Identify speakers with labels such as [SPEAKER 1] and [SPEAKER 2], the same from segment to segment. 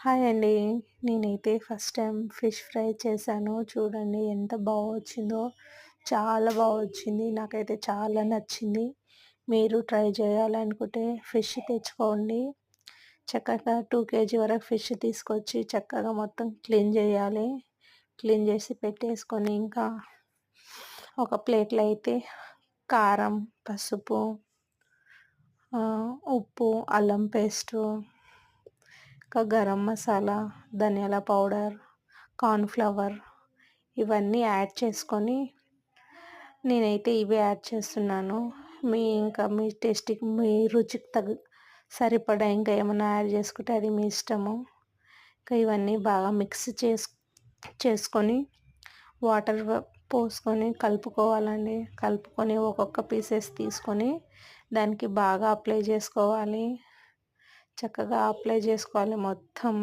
[SPEAKER 1] Hi అండి. నేనైతే first time fish fry చేశాను. చూడండి ఎంత వచ్చిందో. చాలా వచ్చింది. నాకైతే చాలా నచ్చింది. మీరు ట్రై చేయాలనుకుంటే ఫిష్ తెచ్చుకోండి. చక్కగా 2 కేజీ వరకు ఫిష్ తీసుకొచ్చి చక్కగా మొత్తం క్లీన్ చేయాలి. క్లీన్ చేసి పెట్టేసుకొని ఇంకా ఒక ప్లేట్‌లో అయితే కారం, పసుపు, ఉప్పు, అల్లం పేస్టు, ఇంకా గరం మసాలా, ధనియాల పౌడర్, కార్న్ ఫ్లవర్ ఇవన్నీ యాడ్ చేసుకొని నేనైతే ఇవే యాడ్ చేస్తున్నాను. మీ టేస్ట్‌కి మీ రుచికి సరిపడా ఇంకా ఏమన్నా యాడ్ చేసుకుంటే అది మీ ఇష్టము. ఇంకా ఇవన్నీ బాగా మిక్స్ చేసుకొని వాటర్ పోసుకొని కలుపుకోవాలండి. కలుపుకొని ఒక్కొక్క పీసెస్ తీసుకొని దానికి బాగా అప్లై చేసుకోవాలి. చక్కగా అప్లై చేసుకోవాలి మొత్తం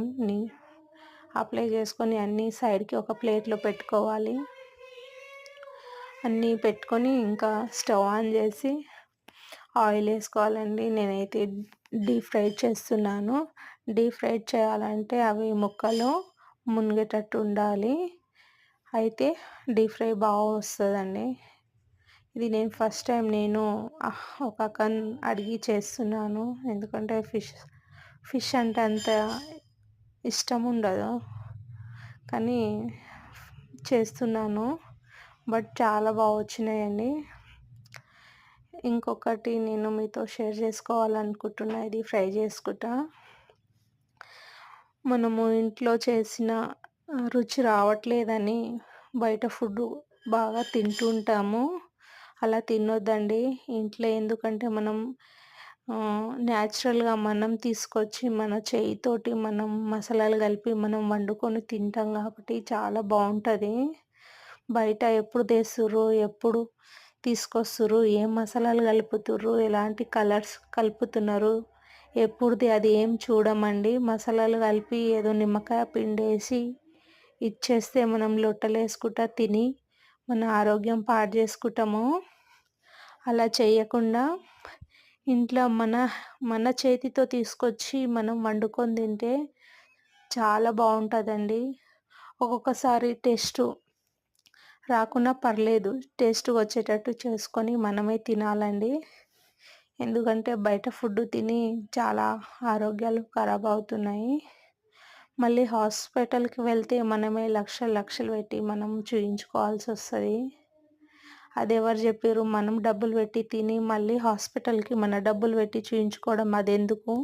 [SPEAKER 1] అప్లై చేసుకొని అన్నీ సైడ్కి ఒక ప్లేట్లో పెట్టుకోవాలి. అన్నీ పెట్టుకొని ఇంకా స్టవ్ ఆన్ చేసి ఆయిల్ వేసుకోవాలండి. నేనైతే డీప్ ఫ్రై చేస్తున్నాను. డీప్ ఫ్రై చేయాలంటే అవి ముక్కలు మునిగేటట్టు ఉండాలి. అయితే డీప్ ఫ్రై బాగా వస్తుందండి. ఇది నేను ఫస్ట్ టైం ఒక అక్కని అడిగి చేస్తున్నాను. ఎందుకంటే ఫిష్ అంటే అంత ఇష్టం ఉండదు, కానీ చేస్తున్నాను. బట్ చాలా వచ్చినాయండి. ఇంకొకటి నేను మీతో షేర్ చేసుకోవాలనుకుంటున్నా. ఇది ఫ్రై చేసుకుంటా. మనము ఇంట్లో చేసిన రుచి రావట్లేదని బయట ఫుడ్ బాగా తింటుంటాము. అలా తినొద్దండి. ఇంట్లో ఎందుకంటే మనం న్యాచురల్గా మనం తీసుకొచ్చి మన చేయితోటి మనం మసాలాలు కలిపి మనం వండుకొని తింటాం కాబట్టి చాలా బాగుంటుంది. బయట ఎప్పుడు తెస్తుర్రు, ఎప్పుడు తీసుకొస్తుర్రు, ఏం మసాలాలు కలుపుతుర్రు, ఎలాంటి కలర్స్ కలుపుతున్నారు, ఎప్పుడుది అది ఏం చూడమండి. మసాలాలు కలిపి ఏదో నిమ్మకాయ పిండేసి ఇచ్చేస్తే మనం లొట్టలేసుకుంటా తిని మన ఆరోగ్యం పాడు చేసుకుంటాము. అలా చేయకుండా ఇంట్లో మన చేతితో తీసుకొచ్చి మనం వండుకొని తింటే చాలా బాగుంటుందండి. ఒక్కొక్కసారి టేస్ట్ రాకున్నా పర్లేదు, టేస్ట్ వచ్చేటట్టు చేసుకొని మనమే తినాలండి. ఎందుకంటే బయట ఫుడ్ తిని చాలా ఆరోగ్యాలు ఖరాబ్ అవుతున్నాయి. మళ్ళీ హాస్పిటల్కి వెళ్తే మనమే లక్షలు పెట్టి మనం చూయించుకోవాల్సి వస్తుంది. అది ఎవరు చెప్పారు? మనం డబ్బులు పెట్టి తిని మళ్ళీ హాస్పిటల్కి మన డబ్బులు పెట్టి చూయించుకోవడం అదెందుకు?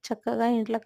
[SPEAKER 1] చక్కగా ఇంట్లో